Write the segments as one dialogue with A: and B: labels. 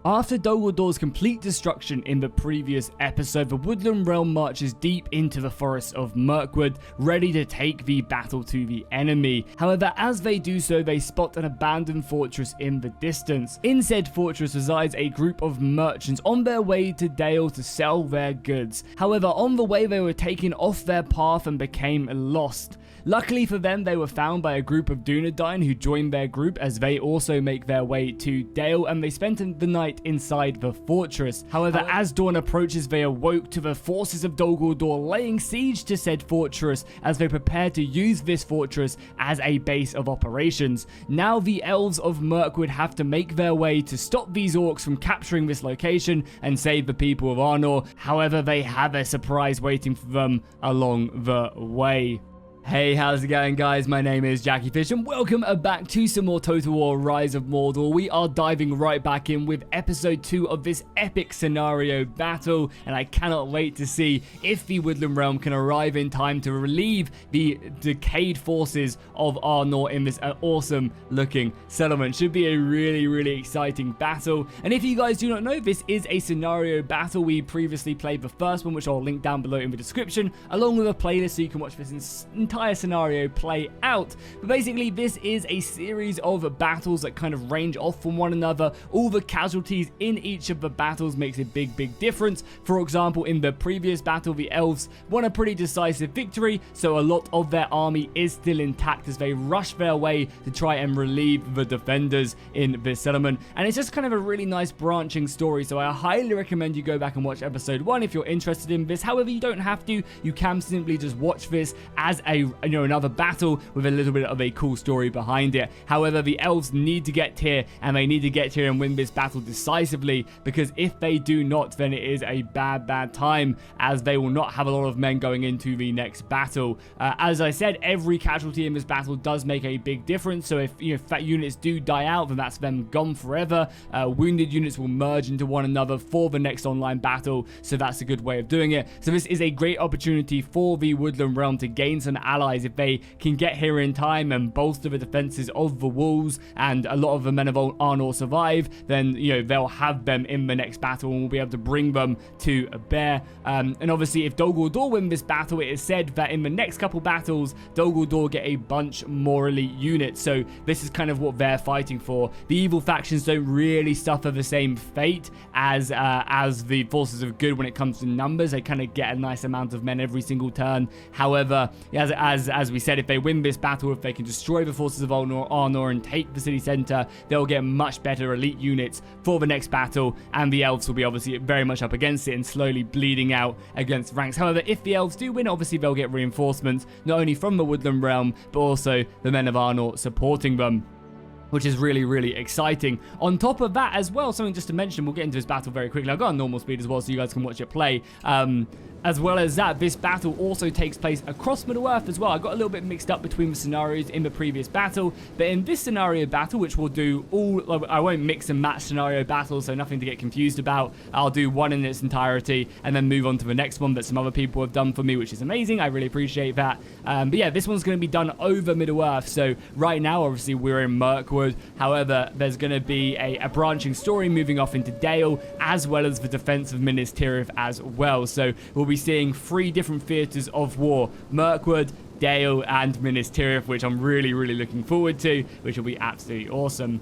A: After Dol Guldur complete destruction in the previous episode, the Woodland Realm marches deep into the forests of Mirkwood, ready to take the battle to the enemy. However, as they do so, they spot an abandoned fortress in the distance. In said fortress resides a group of merchants on their way to Dale to sell their goods. However, on the way they were taken off their path and became lost. Luckily for them, they were found by a group of Dunedain who joined their group as they also make their way to Dale, and they spent the night inside the fortress. However, as dawn approaches, they awoke to the forces of Dol Guldur laying siege to said fortress as they prepared to use this fortress as a base of operations. Now the elves of Mirkwood have to make their way to stop these orcs from capturing this location and save the people of Arnor. However, they have a surprise waiting for them along the way. Hey, how's it going, guys? My name is Jackie Fish and welcome back to some more Total War Rise of Mordor. We are diving right back in with episode 2 of this epic scenario battle, and I cannot wait to see if the Woodland Realm can arrive in time to relieve the decayed forces of Arnor in this awesome looking settlement. Should be a really exciting battle. And if you guys do not know, this is a scenario battle. We previously played the first one, which I'll link down below in the description, along with a playlist so you can watch this entire scenario play out. But basically, this is a series of battles that kind of range off from one another. All the casualties in each of the battles makes a big difference. For example, in the previous battle, the elves won a pretty decisive victory, so a lot of their army is still intact as they rush their way to try and relieve the defenders in this settlement. And it's just kind of a really nice branching story, so I highly recommend you go back and watch episode 1 if you're interested in this. However, you don't have to. You can simply just watch this as another battle with a little bit of a cool story behind it. However, the elves need to get here, and they need to get here and win this battle decisively, because if they do not, then it is a bad time, as they will not have a lot of men going into the next battle. As I said, every casualty in this battle does make a big difference, so if units do die out, then that's them gone forever. Wounded units will merge into one another for the next online battle, so that's a good way of doing it. So this is a great opportunity for the Woodland Realm to gain some allies if they can get here in time and bolster the defenses of the walls, and a lot of the men of Arnor survive, then they'll have them in the next battle and we'll be able to bring them to bear. And obviously, if Dol Guldur win this battle, it is said that in the next couple battles, Dol Guldur get a bunch more elite units, so this is kind of what they're fighting for. The evil factions don't really suffer the same fate as the forces of good when it comes to numbers. They kind of get a nice amount of men every single turn. However, as we said, if they win this battle, if they can destroy the forces of Arnor and take the city center, they'll get much better elite units for the next battle, and the elves will be obviously very much up against it and slowly bleeding out against ranks. However, if the elves do win, obviously they'll get reinforcements, not only from the Woodland Realm, but also the men of Arnor supporting them, which is really exciting. On top of that as well, something just to mention, we'll get into this battle very quickly. I've got on normal speed as well, so you guys can watch it play. As well as that, this battle also takes place across Middle-earth as well. I got a little bit mixed up between the scenarios in the previous battle, but in this scenario battle, which we'll do I won't mix and match scenario battles, so nothing to get confused about. I'll do one in its entirety and then move on to the next one that some other people have done for me, which is amazing. I really appreciate that. But yeah, this one's going to be done over Middle-earth. So right now, obviously, we're in Mirkwood. However, there's going to be a branching story moving off into Dale, as well as the defense of Minas Tirith as well. So we'll be seeing 3 different theaters of war: Mirkwood, Dale, and Minas Tirith, which I'm really looking forward to, which will be absolutely awesome.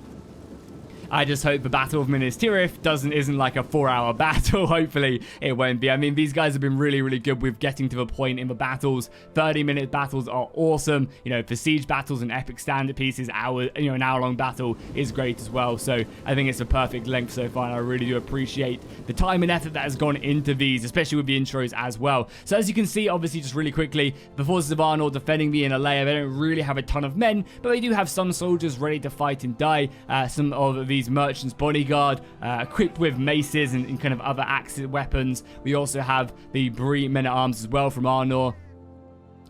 A: I just hope the Battle of Minas Tirith isn't like a 4-hour battle. Hopefully it won't be. I mean, these guys have been really good with getting to the point in the battles. 30-minute battles are awesome. For siege battles and epic standard pieces, an hour-long battle is great as well. So I think it's a perfect length so far, and I really do appreciate the time and effort that has gone into these, especially with the intros as well. So as you can see, obviously, just really quickly, the forces of Arnor defending the inner layer. They don't really have a ton of men, but they do have some soldiers ready to fight and die. Some of these merchants bodyguard equipped with maces and kind of other axes weapons. We also have the Bree men-at-arms as well from Arnor.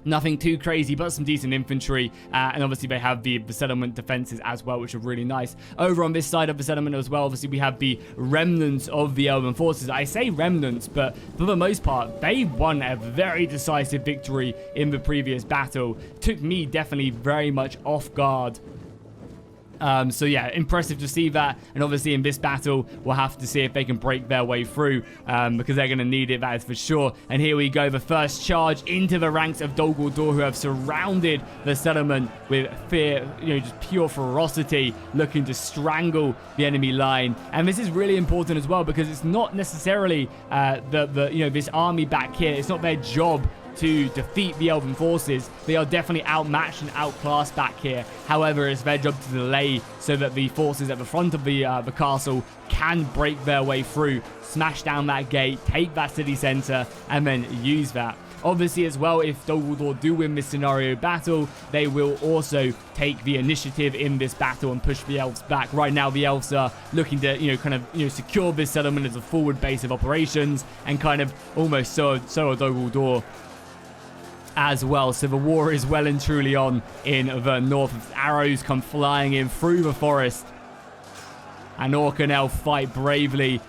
A: Nothing too crazy, but some decent infantry. And obviously they have the settlement defenses as well, which are really nice. Over on this side of the settlement as well, obviously we have the remnants of the Elven forces. I say remnants, but for the most part, they won a very decisive victory in the previous battle. Took me definitely very much off guard So yeah, impressive to see that, and obviously in this battle we'll have to see if they can break their way through, because they're going to need it, that is for sure. And here we go, the first charge into the ranks of Dol Guldur, who have surrounded the settlement with fear, just pure ferocity, looking to strangle the enemy line. And this is really important as well, because it's not necessarily this army back here, it's not their job to defeat the Elven forces. They are definitely outmatched and outclassed back here. However, it's their job to delay so that the forces at the front of the castle can break their way through, smash down that gate, take that city center, and then use that. Obviously as well, if Dol Guldur do win this scenario battle, they will also take the initiative in this battle and push the elves back. Right now the elves are looking to secure this settlement as a forward base of operations, and kind of almost so are Dol Guldur as well. So the war is well and truly on in the north. Arrows come flying in through the forest, and Orc and Elf fight bravely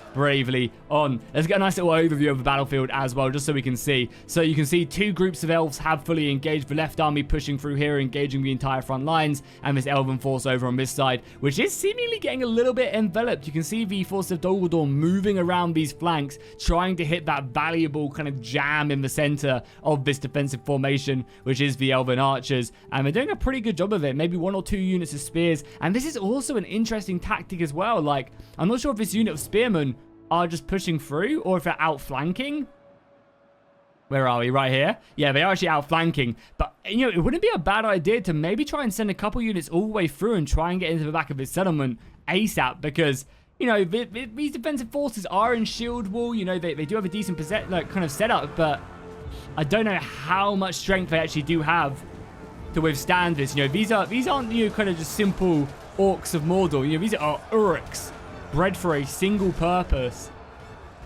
A: on. Let's get a nice little overview of the battlefield as well, just so we can see. So you can see two groups of elves have fully engaged. The left army pushing through here, engaging the entire front lines, and this elven force over on this side, which is seemingly getting a little bit enveloped. You can see the force of Dol Guldur moving around these flanks, trying to hit that valuable kind of jam in the center of this defensive formation, which is the elven archers, and they're doing a pretty good job of it. Maybe 1 or 2 units of spears, and this is also an interesting tactic as well. Like, I'm not sure if this unit of spearmen are just pushing through or if they're outflanking. Where are we? Right here. Yeah, they are actually outflanking. But, it wouldn't be a bad idea to maybe try and send a couple units all the way through and try and get into the back of this settlement ASAP, because, these defensive forces are in shield wall. They do have a decent kind of setup, but I don't know how much strength they actually do have to withstand this. These aren't, kind of just simple orcs of Mordor. These are Uruks, bred for a single purpose: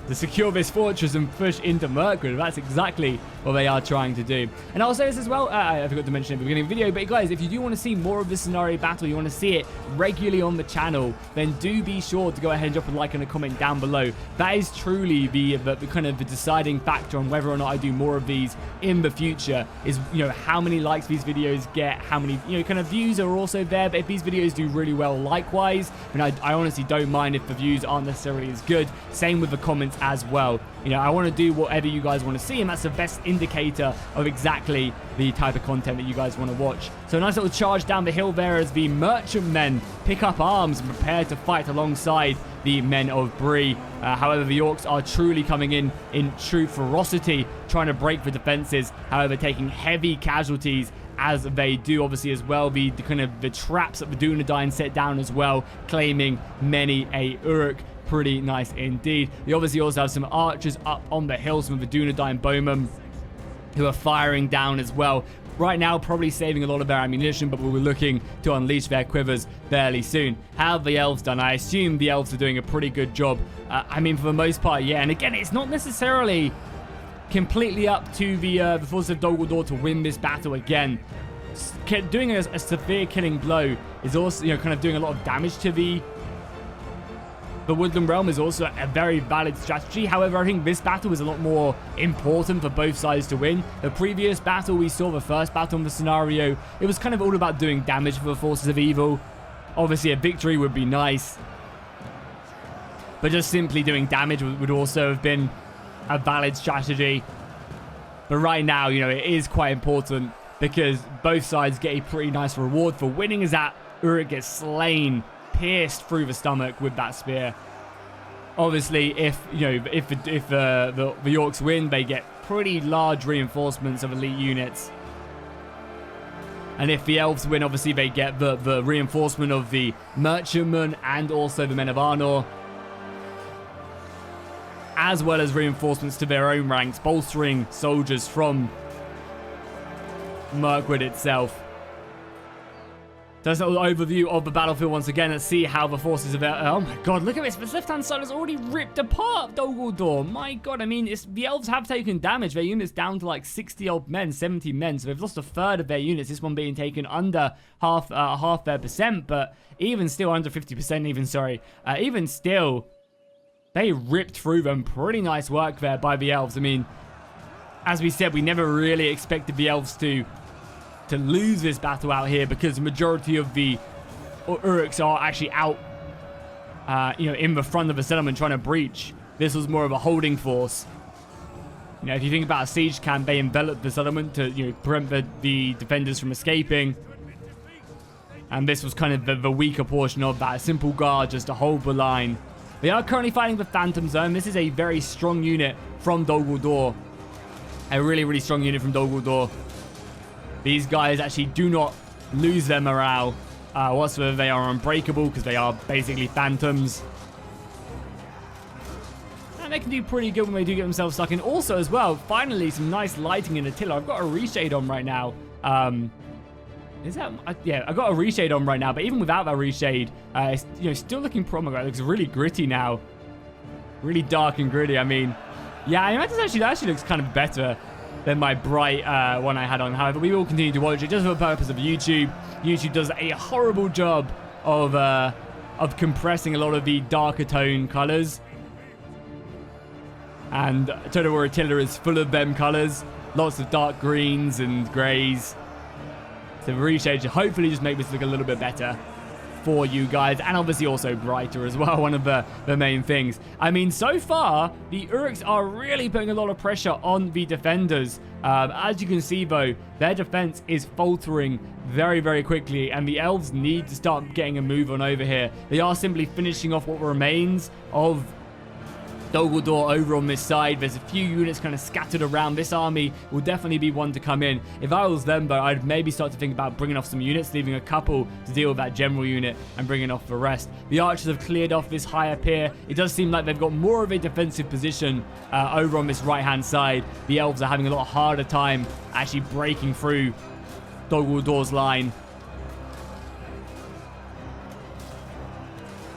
A: to secure this fortress and push into Mirkwood. That's exactly what they are trying to do. And I'll say this as well, I forgot to mention at the beginning of the video, but guys, if you do want to see more of this scenario battle, you want to see it regularly on the channel, then do be sure to go ahead and drop a like and a comment down below. That is truly the kind of the deciding factor on whether or not I do more of these in the future, is how many likes these videos get, how many kind of views are also there. But if these videos do really well likewise, I honestly don't mind if the views aren't necessarily as good. Same with the comments as well. I want to do whatever you guys want to see, and that's the best indicator of exactly the type of content that you guys want to watch. So a nice little charge down the hill there as the merchantmen pick up arms and prepare to fight alongside the men of Bree. However, the orcs are truly coming in true ferocity, trying to break the defenses, however taking heavy casualties as they do. Obviously as well, the traps that the Dunedain set down as well, claiming many a Uruk. Pretty nice indeed. We obviously also have some archers up on the hill, some of the Dunedain bowmen who are firing down as well. Right now, probably saving a lot of their ammunition, but we'll be looking to unleash their quivers fairly soon. How have the elves done? I assume the elves are doing a pretty good job. For the most part, yeah. And again, it's not necessarily completely up to the forces of Dol Guldur to win this battle again. Doing a severe killing blow is also, kind of doing a lot of damage to the Woodland Realm is also a very valid strategy. However, I think this battle is a lot more important for both sides to win. The previous battle we saw, the first battle in the scenario, it was kind of all about doing damage for the forces of evil. Obviously, a victory would be nice, but just simply doing damage would also have been a valid strategy. But right now, it is quite important, because both sides get a pretty nice reward for winning, as that Uruk gets slain, pierced through the stomach with that spear. Obviously, if the Orcs win, they get pretty large reinforcements of elite units. And if the elves win, obviously they get the reinforcement of the merchantmen and also the men of Arnor, as well as reinforcements to their own ranks, bolstering soldiers from Mirkwood itself. So that's a little overview of the battlefield once again. Let's see how the forces of... oh my god, look at this. This left-hand side is already ripped apart, Dol Guldur. My god, the elves have taken damage. Their units down to like 60-odd men, 70 men. So they've lost a third of their units. This one being taken under half their percent. But even still, under 50% even, sorry. Even still, they ripped through them. Pretty nice work there by the elves. As we said, we never really expected the elves to lose this battle out here, because the majority of the Uruks are actually out, in the front of the settlement trying to breach. This was more of a holding force. You know, if you think about a siege camp, they envelop the settlement to, prevent the defenders from escaping. And this was kind of the weaker portion of that. A simple guard just to hold the line. They are currently fighting the Phantom Zone. This is a very strong unit from Dol Guldur. A really, really strong unit from Dol Guldur. These guys actually do not lose their morale whatsoever. They are unbreakable because they are basically phantoms. And they can do pretty good when they do get themselves stuck in. Also, as well, finally, some nice lighting in Attila. I've got a reshade on right now. Yeah, I've got a reshade on right now, but even without that reshade, it's, still looking promising. It looks really gritty now. Really dark and gritty. I mean, yeah, I imagine that actually looks kind of better than my bright one I had on. However, we will continue to watch it just for the purpose of YouTube. YouTube does a horrible job of compressing a lot of the darker tone colors. And Total War Attila is full of them colors. Lots of dark greens and grays. So reshade should hopefully just make this look a little bit better for you guys. And obviously also brighter as well, one of the main things. I mean, so far, the Uruks are really putting a lot of pressure on the defenders. As you can see, though, their defense is faltering very, very quickly. And the elves need to start getting a move on over here. They are simply finishing off what remains of Dol Guldur over on this side. There's a few units kind of scattered around. This army will definitely be one to come in. If I was them, though, I'd maybe start to think about bringing off some units, leaving a couple to deal with that general unit and bringing off the rest. The archers have cleared off this higher pier. It does seem like they've got more of a defensive position over on this right-hand side. The elves are having a lot harder time actually breaking through Dol Guldur's line.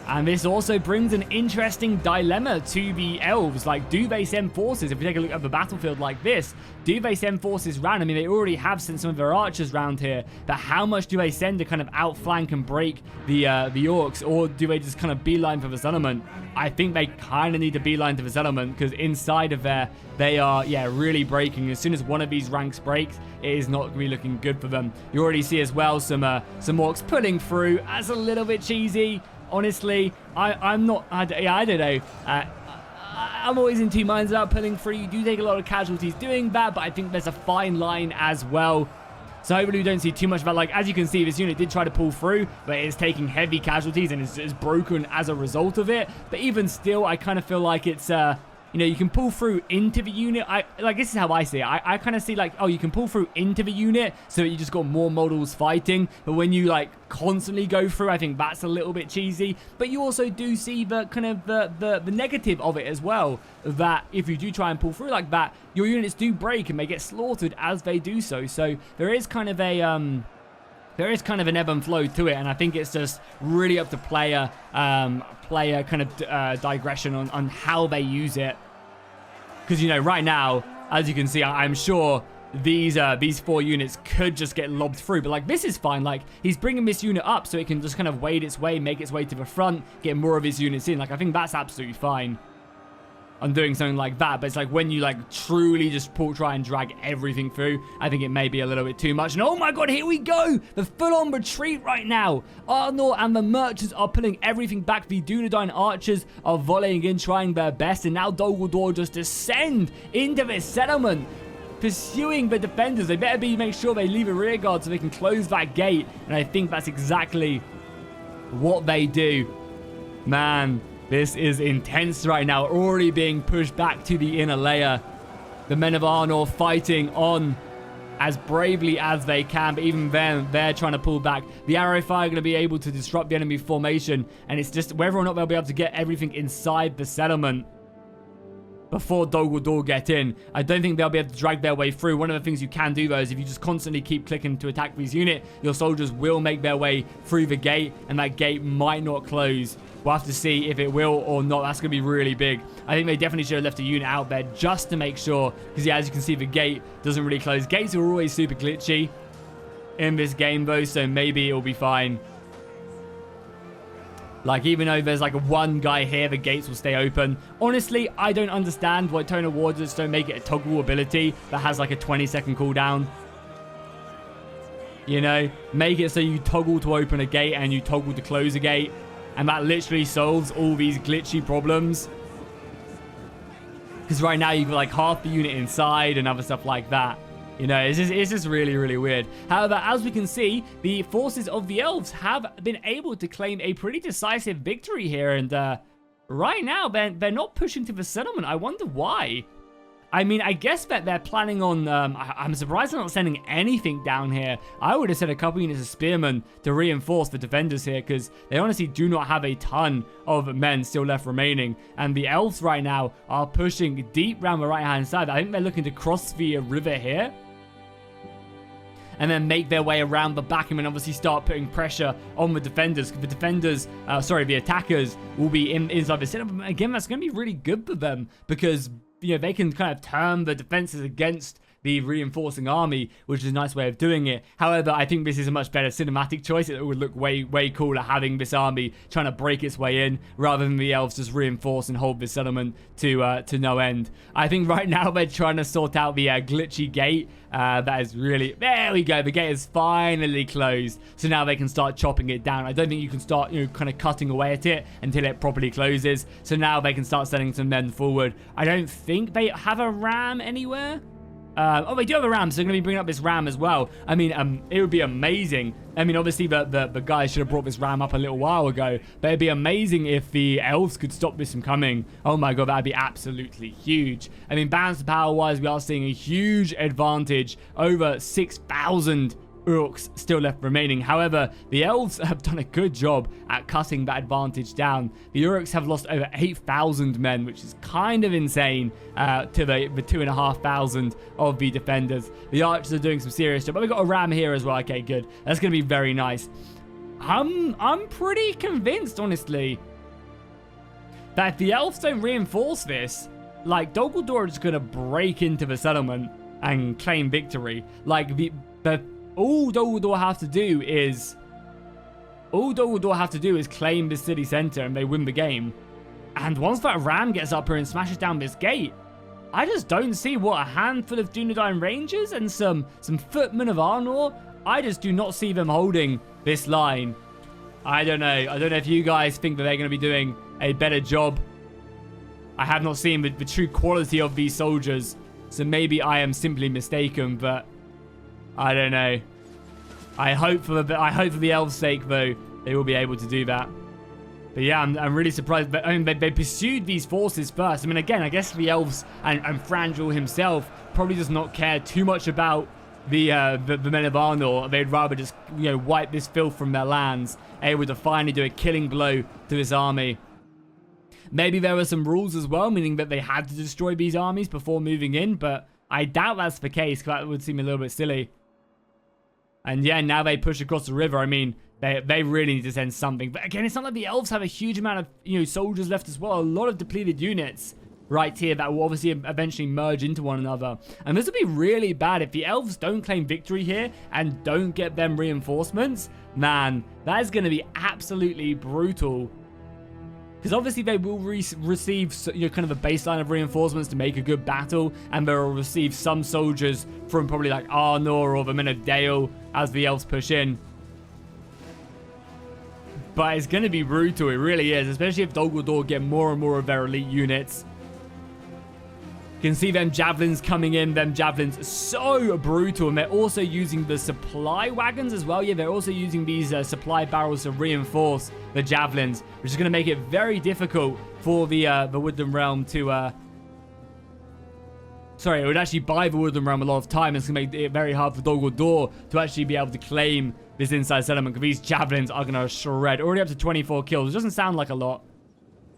A: And this also brings an interesting dilemma to the elves. Like, do they send forces? If we take a look at the battlefield like this, do they send forces round? I mean, they already have sent some of their archers round here, but how much do they send to kind of outflank and break the orcs? Or do they just kind of beeline for the settlement? I think they kind of need to beeline to the settlement, because inside of there, they are, really breaking. As soon as one of these ranks breaks, it is not really looking good for them. You already see as well some orcs pulling through. That's a little bit cheesy. Honestly, I don't know. I'm always in two minds about pulling through. You do take a lot of casualties doing that, but I think there's a fine line as well. So hopefully we don't see too much of that. Like, as you can see, this unit did try to pull through, but it is taking heavy casualties and is broken as a result of it. But even still, I kind of feel like it's... you can pull through into the unit. This is how I see it. I kind of see like, oh, you can pull through into the unit so that you just got more models fighting. But when you constantly go through, I think that's a little bit cheesy. But you also do see the kind of the negative of it as well. That if you do try and pull through like that, your units do break and they get slaughtered as they do so. So there is kind of a an ebb and flow to it, and I think it's just really up to player kind of digression on how they use it. Because, right now, as you can see, I'm sure these 4 units could just get lobbed through. But, this is fine. He's bringing this unit up so it can just kind of wade its way, make its way to the front, get more of his units in. I think that's absolutely fine on doing something like that. But it's when you, truly just try and drag everything through, I think it may be a little bit too much. And oh my god, here we go! The full-on retreat right now! Arnor and the merchants are pulling everything back. The Dunedain archers are volleying in, trying their best. And now Dol Guldur just descend into this settlement, pursuing the defenders. They better make sure they leave a rear guard so they can close that gate. And I think that's exactly what they do. Man, this is intense right now, already being pushed back to the inner layer. The men of Arnor fighting on as bravely as they can, but even then, they're trying to pull back. The arrow fire are going to be able to disrupt the enemy formation, and it's just whether or not they'll be able to get everything inside the settlement before Dol Guldur get in. I don't think they'll be able to drag their way through. One of the things you can do, though, is if you just constantly keep clicking to attack these units, your soldiers will make their way through the gate, and that gate might not close. We'll have to see if it will or not. That's going to be really big. I think they definitely should have left a unit out there just to make sure. Because, as you can see, the gate doesn't really close. Gates are always super glitchy in this game, though, so maybe it'll be fine. Even though there's one guy here, the gates will stay open. Honestly, I don't understand why Tonal Warders don't make it a toggle ability that has a 20-second cooldown. You know, make it so you toggle to open a gate and you toggle to close a gate. And that literally solves all these glitchy problems. Because right now you've got like half the unit inside and other stuff like that. You know, it's just really, really weird. However, as we can see, the forces of the elves have been able to claim a pretty decisive victory here. And right now, they're not pushing to the settlement. I wonder why. I mean, I guess that they're planning on... I'm surprised they're not sending anything down here. I would have sent a couple units of spearmen to reinforce the defenders here, because they honestly do not have a ton of men still left remaining. And the elves right now are pushing deep around the right-hand side. I think they're looking to cross the river here, and then make their way around the back and then obviously start putting pressure on the defenders. The defenders, the attackers will be inside the center. Again, that's going to be really good for them, because, you know, they can kind of turn the defenses against the reinforcing army, which is a nice way of doing it. However, I think this is a much better cinematic choice. It would look way cooler having this army trying to break its way in, rather than the elves just reinforce and hold this settlement to no end. I think right now they're trying to sort out the glitchy gate. That is really... There we go. The gate is finally closed. So now they can start chopping it down. I don't think you can start, you know, kind of cutting away at it until it properly closes. So now they can start sending some men forward. I don't think they have a ram anywhere. Oh, they do have a ram, so they're going to be bringing up this ram as well. I mean, it would be amazing. I mean, obviously, the guys should have brought this ram up a little while ago. But it'd be amazing if the elves could stop this from coming. Oh my god, that'd be absolutely huge. I mean, balance power-wise, we are seeing a huge advantage. Over 6,000 orcs still left remaining. However, the elves have done a good job at cutting that advantage down. The orcs have lost over 8,000 men, which is kind of insane, to the 2,500 of the defenders. The archers are doing some serious job, but we've got a ram here as well. Okay, good. That's going to be very nice. I'm pretty convinced, honestly, that if the elves don't reinforce this, like, Dol Guldur is going to break into the settlement and claim victory. Like, all Dol Guldur have to do is... claim the city center and they win the game. And once that ram gets up here and smashes down this gate, I just don't see what a handful of Dunedain Rangers and some footmen of Arnor, I just do not see them holding this line. I don't know. I don't know if you guys think that they're going to be doing a better job. I have not seen the true quality of these soldiers, so maybe I am simply mistaken, but I don't know. I hope for the elves' sake, though, they will be able to do that. But yeah, I'm really surprised. But I mean, they pursued these forces first. I mean, again, I guess the elves and Frangel himself probably does not care too much about the men of Arnor. They'd rather just, you know, wipe this filth from their lands, able to finally do a killing blow to this army. Maybe there were some rules as well, meaning that they had to destroy these armies before moving in, but I doubt that's the case, because that would seem a little bit silly. And yeah, now they push across the river. I mean, they really need to send something. But again, it's not like the elves have a huge amount of, you know, soldiers left as well. A lot of depleted units right here that will obviously eventually merge into one another. And this would be really bad if the elves don't claim victory here and don't get them reinforcements. Man, that is going to be absolutely brutal. Because obviously they will receive, you know, kind of a baseline of reinforcements to make a good battle, and they will receive some soldiers from probably like Arnor or the men of Dale as the elves push in. But it's going to be brutal, it really is, especially if Dol Guldur get more and more of their elite units. You can see them javelins coming in, them javelins so brutal, and they're also using the supply wagons as well. Yeah, they're also using these supply barrels to reinforce the javelins, which is going to make it very difficult for the Woodland Realm to... Sorry, it would actually buy the Woodland Realm a lot of time. It's going to make it very hard for Dol Guldur to actually be able to claim this inside settlement, because these javelins are going to shred. Already up to 24 kills. It doesn't sound like a lot,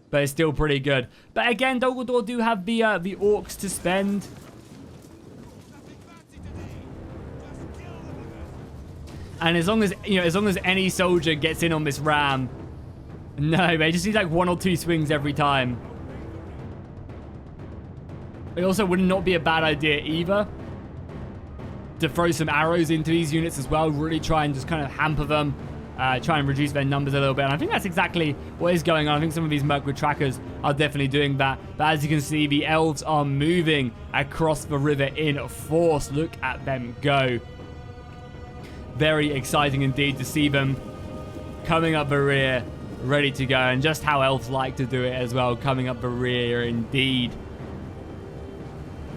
A: but it's still pretty good. But again, Dol Guldur do have the orcs to spend. And as long as, you know, as long as any soldier gets in on this ram, no, they just need like 1 or 2 swings every time. It also would not be a bad idea either to throw some arrows into these units as well. Really try and just kind of hamper them. Try and reduce their numbers a little bit. And I think that's exactly what is going on. I think some of these Mirkwood trackers are definitely doing that. But as you can see, the elves are moving across the river in force. Look at them go. very exciting indeed to see them coming up the rear, ready to go. And just how elves like to do it as well, coming up the rear indeed.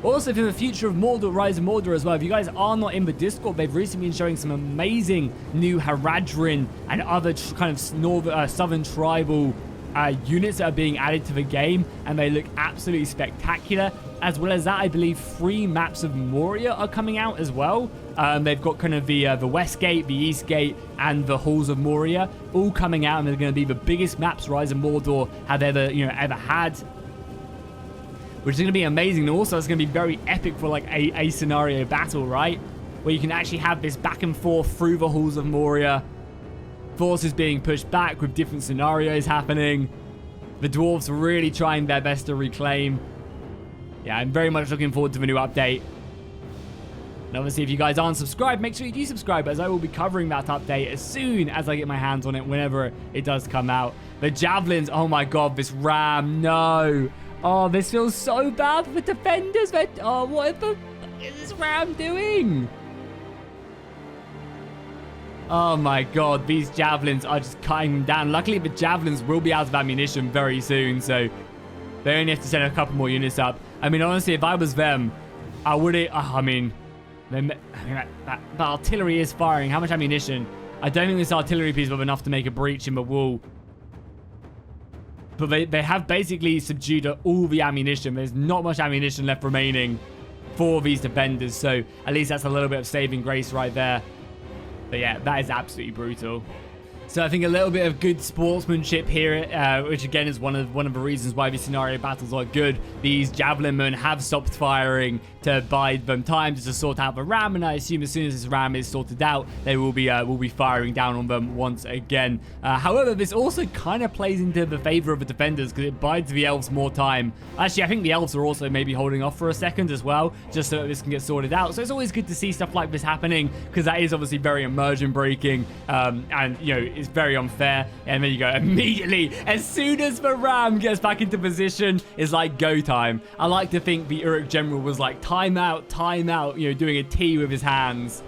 A: Also, for the future of Mordor, Rise of Mordor as well, if you guys are not in the Discord, they've recently been showing some amazing new Haradrim and other kind of southern tribal units that are being added to the game, and they look absolutely spectacular. As well as that, I believe 3 maps of Moria are coming out as well. They've got kind of the West Gate, the East Gate, and the Halls of Moria all coming out, and they're going to be the biggest maps Rise of Mordor have ever had, which is going to be amazing. And also, it's going to be very epic for like a scenario battle, right? Where you can actually have this back and forth through the Halls of Moria. Forces being pushed back with different scenarios happening. The dwarves really trying their best to reclaim. Yeah, I'm very much looking forward to the new update. And obviously, if you guys aren't subscribed, make sure you do subscribe, as I will be covering that update as soon as I get my hands on it, whenever it does come out. The javelins, oh my god, this ram, no. Oh, this feels so bad for the defenders. Oh, what the fuck is this ram doing? Oh my god, these javelins are just cutting them down. Luckily, the javelins will be out of ammunition very soon, so they only have to send a couple more units up. I mean, honestly, if I was them, I wouldn't... the artillery is firing. How much ammunition? I don't think this artillery piece will have enough to make a breach in the wall. But they have basically subdued all the ammunition. There's not much ammunition left remaining for these defenders, so at least that's a little bit of saving grace right there. But yeah, that is absolutely brutal. So I think a little bit of good sportsmanship here, which again is one of the reasons why these scenario battles are good. These javelin men have stopped firing to buy them time to sort out the ram, and I assume as soon as this ram is sorted out, they will be firing down on them once again. However, this also kind of plays into the favor of the defenders because it buys the elves more time. Actually, I think the elves are also maybe holding off for a second as well, just so that this can get sorted out. So it's always good to see stuff like this happening, because that is obviously very immersion breaking, and you know, it's very unfair. And there you go, immediately as soon as the ram gets back into position, it's like go time. I like to think the Uruk general was like time out, you know, doing a T with his hands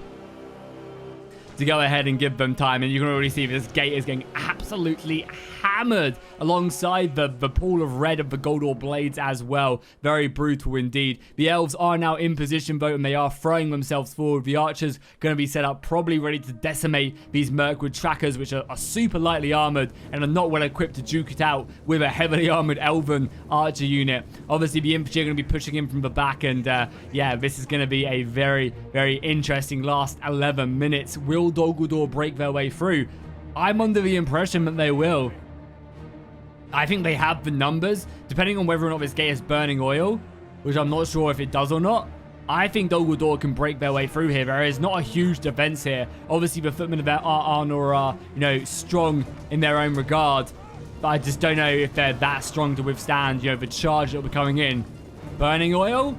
A: to go ahead and give them time. And you can already see this gate is getting absolutely hammered alongside the pool of red of the Goldor blades as well. Very brutal indeed. The elves are now in position though, and they are throwing themselves forward. The archers going to be set up, probably ready to decimate these Mirkwood trackers, which are super lightly armored and are not well equipped to duke it out with a heavily armored elven archer unit. Obviously, the infantry are going to be pushing in from the back, and yeah, this is going to be a very, very interesting last 11 minutes. Will Dol Guldur break their way through? I'm under the impression that they will. I think they have the numbers, depending on whether or not this gate is burning oil, which I'm not sure if it does or not. I think Dol Guldur can break their way through here. There is not a huge defense here. Obviously, the footmen of Arnor are, you know, strong in their own regard, but I just don't know if they're that strong to withstand, you know, the charge that will be coming in. Burning oil?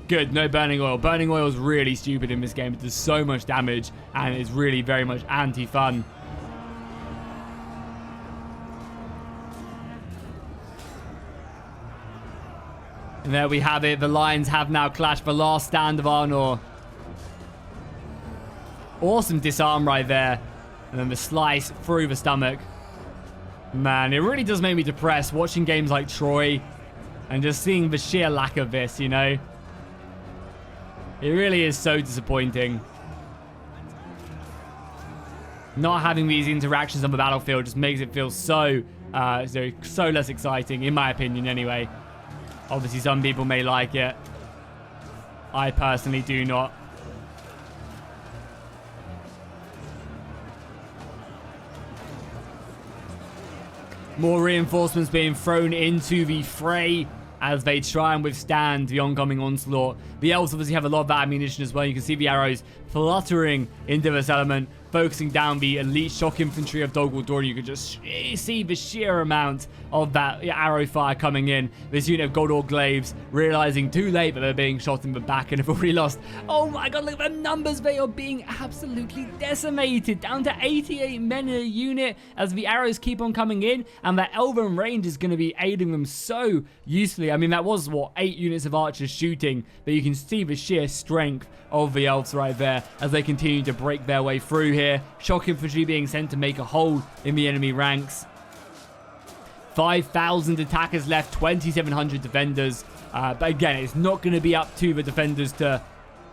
A: Good, no burning oil. Burning oil is really stupid in this game. It does so much damage, and it's really very much anti-fun. And there we have it. The lines have now clashed. The last stand of Arnor. Awesome disarm right there. And then the slice through the stomach. Man, it really does make me depressed watching games like Troy and just seeing the sheer lack of this, you know? It really is so disappointing. Not having these interactions on the battlefield just makes it feel so less exciting, in my opinion anyway. Obviously, some people may like it. I personally do not. More reinforcements being thrown into the fray as they try and withstand the oncoming onslaught. The elves obviously have a lot of that ammunition as well. You can see the arrows fluttering into the settlement. focusing down the elite shock infantry of Dol Guldur. You could just see the sheer amount of that arrow fire coming in. This unit of Gondor Glaives realizing too late that they're being shot in the back and have already lost. Oh my god, look at the numbers. They are being absolutely decimated, down to 88 men in a unit as the arrows keep on coming in, and that elven range is going to be aiding them so usefully. I mean, that was, what, 8 units of archers shooting, but you can see the sheer strength of the elves right there as they continue to break their way through here. Shock infantry being sent to make a hole in the enemy ranks. 5,000 attackers left, 2,700 defenders. But again, it's not going to be up to the defenders to...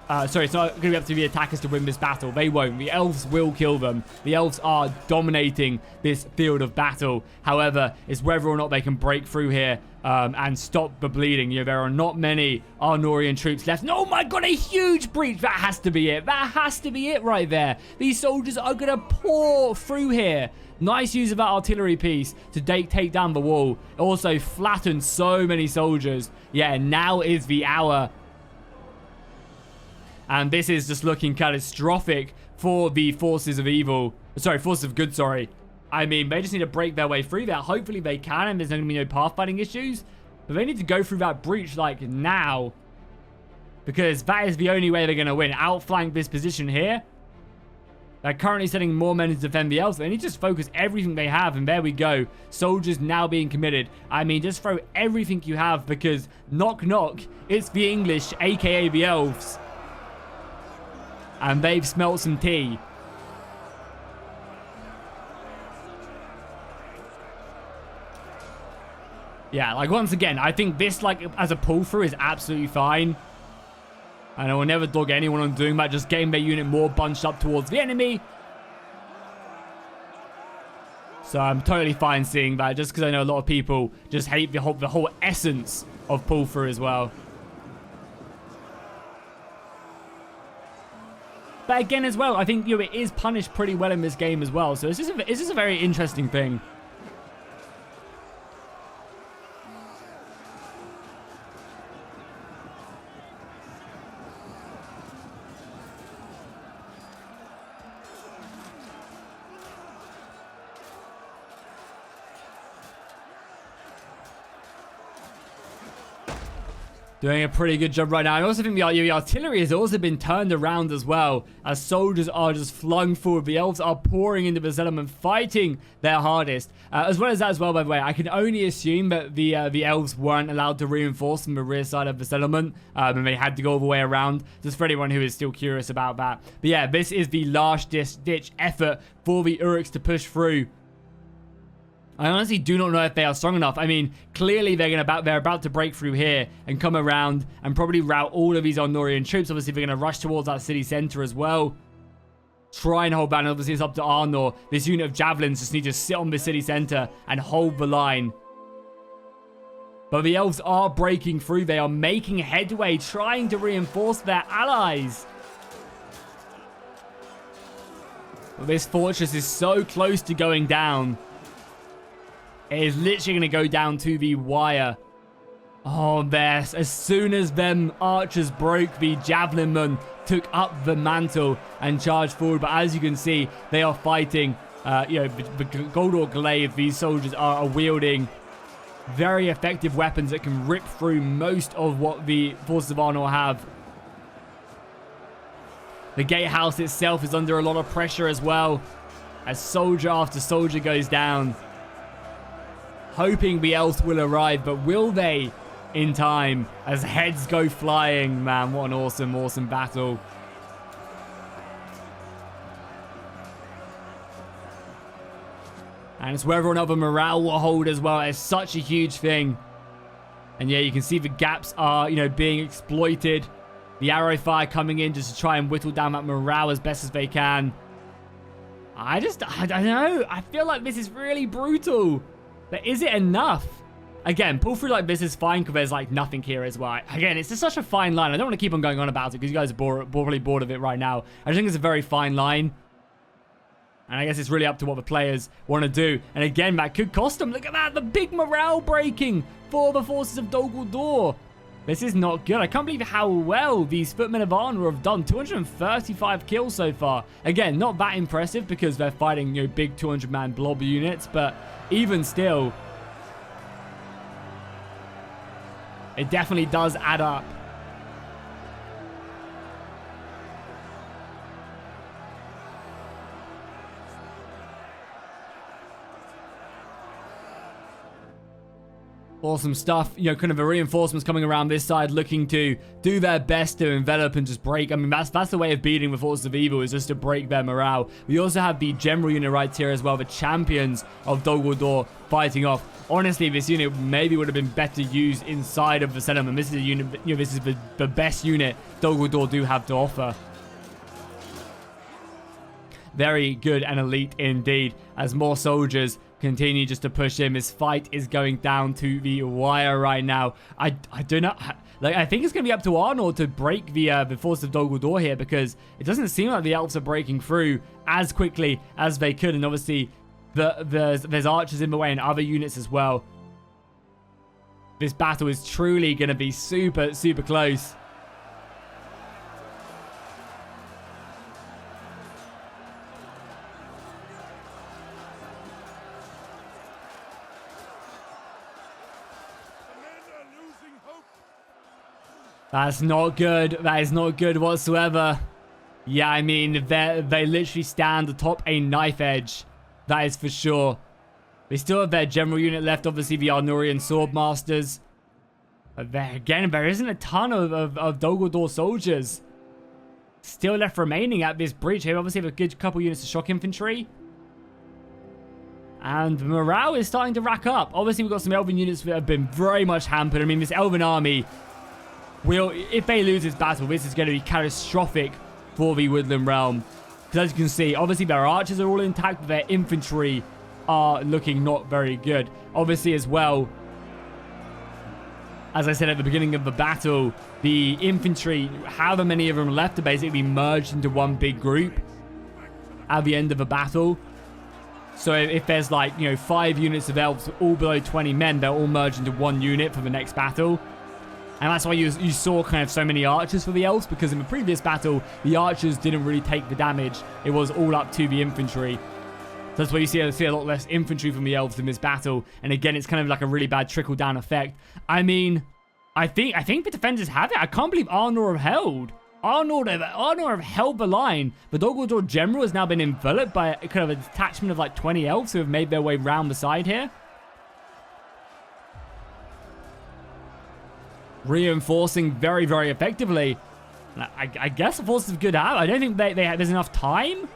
A: it's not going to be up to the attackers to win this battle. They won't. The elves will kill them. The elves are dominating this field of battle. However, it's whether or not they can break through here and stop the bleeding. You know, there are not many Arnorian troops left. Oh my god, a huge breach. That has to be it. That has to be it right there. These soldiers are going to pour through here. Nice use of that artillery piece to take down the wall. Also flattened so many soldiers. Yeah, now is the hour. And this is just looking catastrophic for the forces of evil. Sorry, forces of good, sorry. I mean, they just need to break their way through that. Hopefully they can, and there's not going to be no pathfinding issues. But they need to go through that breach, like, now. Because that is the only way they're going to win. Outflank this position here. They're currently sending more men to defend the elves. They need to just focus everything they have, and there we go. Soldiers now being committed. I mean, just throw everything you have, because knock knock, it's the English, aka the elves. And they've smelt some tea. Yeah, like, once again, I think this, like, as a pull-through is absolutely fine. And I will never dog anyone on doing that. Just getting their unit more bunched up towards the enemy. So I'm totally fine seeing that. Just because I know a lot of people just hate the whole essence of pull-through as well. But again as well, I think, you know, it is punished pretty well in this game as well. So it's just a very interesting thing. Doing a pretty good job right now. I also think the artillery has also been turned around as well, as soldiers are just flung forward. The elves are pouring into the settlement, fighting their hardest. As well as that as well, by the way, I can only assume that the elves weren't allowed to reinforce from the rear side of the settlement, and they had to go all the way around, just for anyone who is still curious about that. But yeah, this is the last ditch effort for the Uruks to push through. I honestly do not know if they are strong enough. I mean, clearly they're about to break through here and come around and probably rout all of these Arnorian troops. Obviously, they're going to rush towards that city center as well. Try and hold back. Obviously, it's up to Arnor. This unit of javelins just need to sit on the city center and hold the line. But the elves are breaking through. They are making headway, trying to reinforce their allies. But this fortress is so close to going down. It is literally going to go down to the wire. Oh, there. As soon as them archers broke, the javelin men took up the mantle and charged forward. But as you can see, they are fighting. You know, the Gondor Glaive, these soldiers are wielding very effective weapons that can rip through most of what the forces of Arnor have. The gatehouse itself is under a lot of pressure as well, as soldier after soldier goes down. Hoping the elves will arrive, but will they in time as heads go flying? Man, what an awesome, awesome battle. And it's whether or not the morale will hold as well. It's such a huge thing. And yeah, you can see the gaps are, you know, being exploited. The arrow fire coming in just to try and whittle down that morale as best as they can. I don't know. I feel like this is really brutal. But is it enough? Again, pull through like this is fine because there's like nothing here as well. Again, it's just such a fine line. I don't want to keep on going on about it because you guys are probably bored of it right now. I just think it's a very fine line. And I guess it's really up to what the players want to do. And again, that could cost them. Look at that. The big morale breaking for the forces of Dol Guldur. This is not good. I can't believe how well these footmen of Arnor have done. 235 kills so far. Again, not that impressive because they're fighting, you know, big 200-man blob units, but even still, it definitely does add up. Awesome stuff. You know, kind of the reinforcements coming around this side looking to do their best to envelop and just break. I mean, that's the way of beating the forces of evil, is just to break their morale. We also have the general unit right here as well, the champions of Dol Guldur fighting off. Honestly, this unit maybe would have been better used inside of the settlement. This is a unit, you know, this is the best unit Dol Guldur do have to offer. Very good and elite indeed, as more soldiers continue just to push in. This fight is going down to the wire right now. I do not, like, I think it's going to be up to Arnor to break the force of Dol Guldur here, because it doesn't seem like the elves are breaking through as quickly as they could, and obviously there's archers in the way and other units as well. This battle is truly going to be super close. That's not good. That is not good whatsoever. Yeah, I mean, they literally stand atop a knife edge. That is for sure. They still have their general unit left, obviously the Arnorian Swordmasters. But there isn't a ton of Dol Guldur soldiers still left remaining at this breach. They obviously have a good couple units of shock infantry. And morale is starting to rack up. Obviously, we've got some elven units that have been very much hampered. I mean, this elven army will, if they lose this battle, this is going to be catastrophic for the Woodland Realm. Because as you can see, obviously their archers are all intact, but their infantry are looking not very good. Obviously as well, as I said at the beginning of the battle, the infantry, however many of them left, are basically merged into one big group at the end of the battle. So if there's, like, you know, 5 units of elves all below 20 men, they'll all merge into one unit for the next battle. And that's why you saw kind of so many archers for the elves, because in the previous battle, the archers didn't really take the damage. It was all up to the infantry. So that's why you see a lot less infantry from the elves in this battle. And again, it's kind of like a really bad trickle-down effect. I mean, I think the defenders have it. I can't believe Arnor have held. Arnor have held the line. The Dol Guldur general has now been enveloped by a kind of a detachment of like 20 elves who have made their way round the side here. Reinforcing very effectively. I guess the forces of good have. I don't think there's enough time.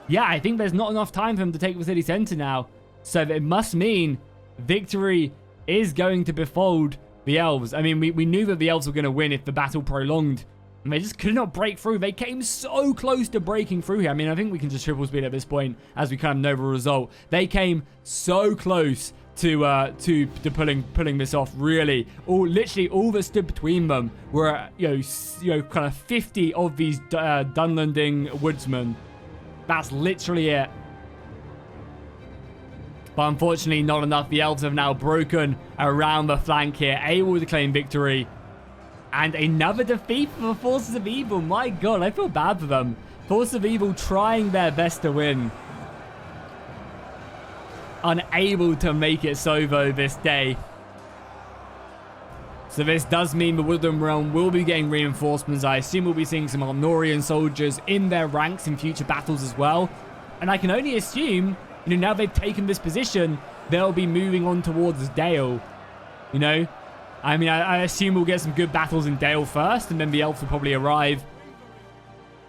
A: Yeah, I think there's not enough time for them to take the city center now. So it must mean victory is going to befold the elves. I mean, we knew that the elves were going to win if the battle prolonged. And they just could not break through. They came so close to breaking through here. I mean, I think we can just triple speed at this point as we kind of know the result. They came so close to pulling this off. Really, literally all that stood between them were you know kind of 50 of these Dunlanding woodsmen. That's literally it. But unfortunately not enough. The elves have now broken around the flank here, able to claim victory. And another defeat for the forces of evil. My god, I feel bad for them. Forces of evil trying their best to win, unable to make it so though this day. So this does mean the Woodland Realm will be getting reinforcements. I assume we'll be seeing some Arnorian soldiers in their ranks in future battles as well. And I can only assume, you know, now they've taken this position, they'll be moving on towards Dale. You know, I mean, I assume we'll get some good battles in Dale first, and then the elves will probably arrive.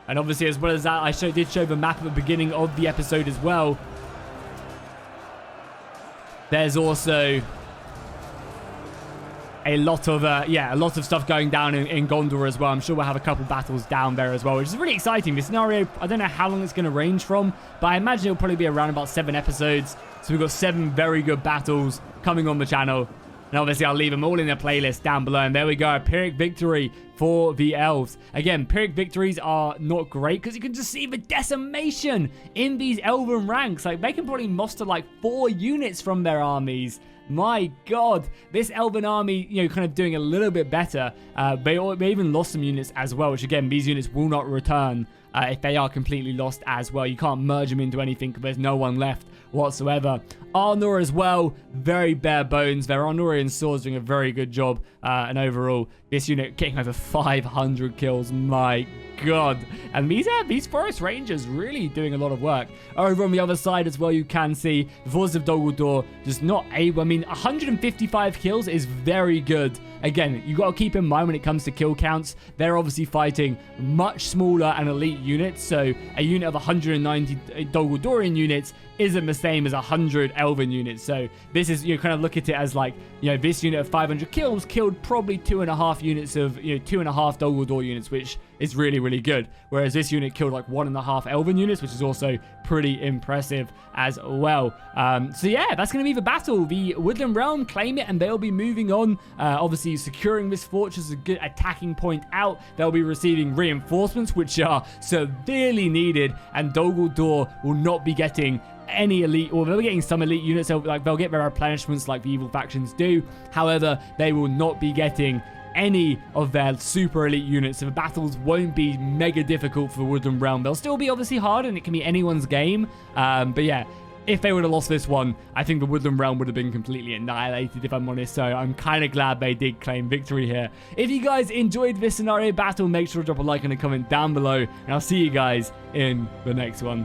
A: And obviously, as well as that, I did show the map at the beginning of the episode as well. There's also a lot of stuff going down in Gondor as well. I'm sure we'll have a couple battles down there as well, which is really exciting. This scenario, I don't know how long it's going to range from, but I imagine it'll probably be around about 7 episodes. So we've got 7 very good battles coming on the channel. And obviously, I'll leave them all in the playlist down below. And there we go, a Pyrrhic victory for the elves. Again, Pyrrhic victories are not great because you can just see the decimation in these elven ranks. Like, they can probably muster like 4 units from their armies. My god, this Elven army, you know, kind of doing a little bit better. They even lost some units as well, which again, these units will not return if they are completely lost as well. You can't merge them into anything because there's no one left whatsoever. Arnor as well, very bare bones. Their Arnorian swords doing a very good job. And overall, this unit getting over 500 kills. My god. And these Forest Rangers really doing a lot of work. Over on the other side as well, you can see the Forces of Dol Guldur just not able. I mean, 155 kills is very good. Again, you got to keep in mind when it comes to kill counts, they're obviously fighting much smaller and elite units. So a unit of 190 Dol Guldurian units isn't the same as 100 Elven units. So this is, you kind of look at it as like, you know, this unit of 500 kills killed probably 2.5 units of, you know, 2.5 Dol Guldur units, which is really, really good. Whereas this unit killed like 1.5 Elven units, which is also pretty impressive as well. So yeah, that's going to be the battle. The Woodland Realm claim it, and they'll be moving on. Obviously, securing this fortress is a good attacking point out. They'll be receiving reinforcements, which are severely needed, and Dol Guldur will not be getting any elite, or they'll be getting some elite units. They'll get their replenishments like the evil factions do. However, they will not be getting any of their super elite units, so the battles won't be mega difficult for the Woodland Realm. They'll still be obviously hard, and it can be anyone's game. But yeah, if they would have lost this one, I think the Woodland Realm would have been completely annihilated, if I'm honest. So I'm kind of glad they did claim victory here. If you guys enjoyed this scenario battle, make sure to drop a like and a comment down below, and I'll see you guys in the next one.